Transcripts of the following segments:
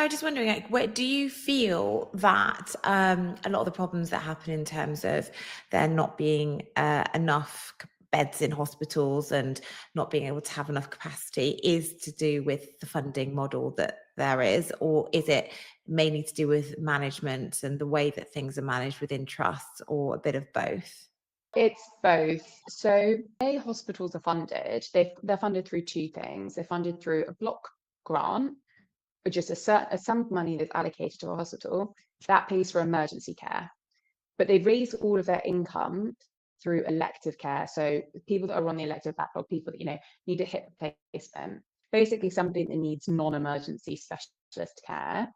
was just wondering, like, where do you feel that a lot of the problems that happen in terms of there not being enough beds in hospitals and not being able to have enough capacity is to do with the funding model that there is, or is it mainly to do with management and the way that things are managed within trusts, or a bit of both? It's both. So, hospitals are funded. They're funded through two things. They're funded through a block grant, which is a sum of money that's allocated to a hospital that pays for emergency care. But they've raised all of their income through elective care. So people that are on the elective backlog, people that need a hip replacement, basically somebody that needs non-emergency specialist care.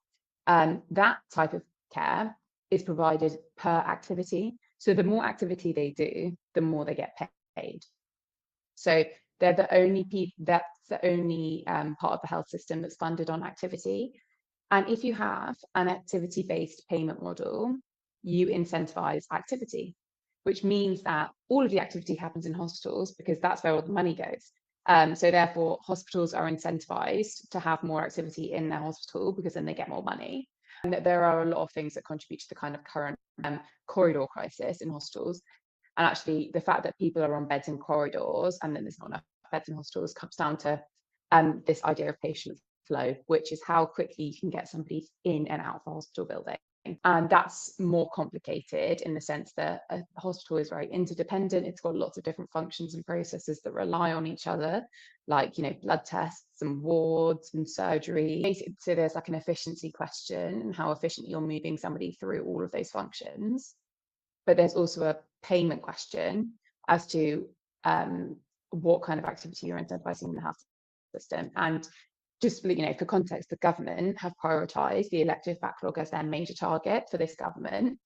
That type of care is provided per activity. So the more activity they do, the more they get paid. So they're the only that's the only part of the health system that's funded on activity. And if you have an activity-based payment model, you incentivize activity, which means that all of the activity happens in hospitals because that's where all the money goes. So therefore, hospitals are incentivized to have more activity in their hospital because then they get more money. And that there are a lot of things that contribute to the kind of current corridor crisis in hospitals. And actually, the fact that people are on beds in corridors and then there's not enough beds in hospitals comes down to this idea of patient flow, which is how quickly you can get somebody in and out of the hospital building. And that's more complicated in the sense that a hospital is very interdependent. It's got lots of different functions and processes that rely on each other, like, blood tests and wards and surgery. So there's like an efficiency question and how efficiently you're moving somebody through all of those functions. But there's also a payment question as to what kind of activity you're incentivizing in the health system. And just for context, the government have prioritised the elective backlog as their major target for this government.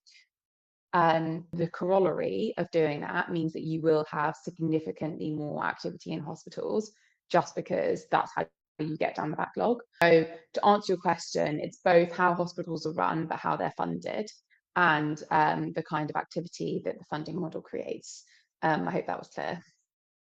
And the corollary of doing that means that you will have significantly more activity in hospitals just because that's how you get down the backlog. So to answer your question, it's both how hospitals are run, but how they're funded, and the kind of activity that the funding model creates. I hope that was clear.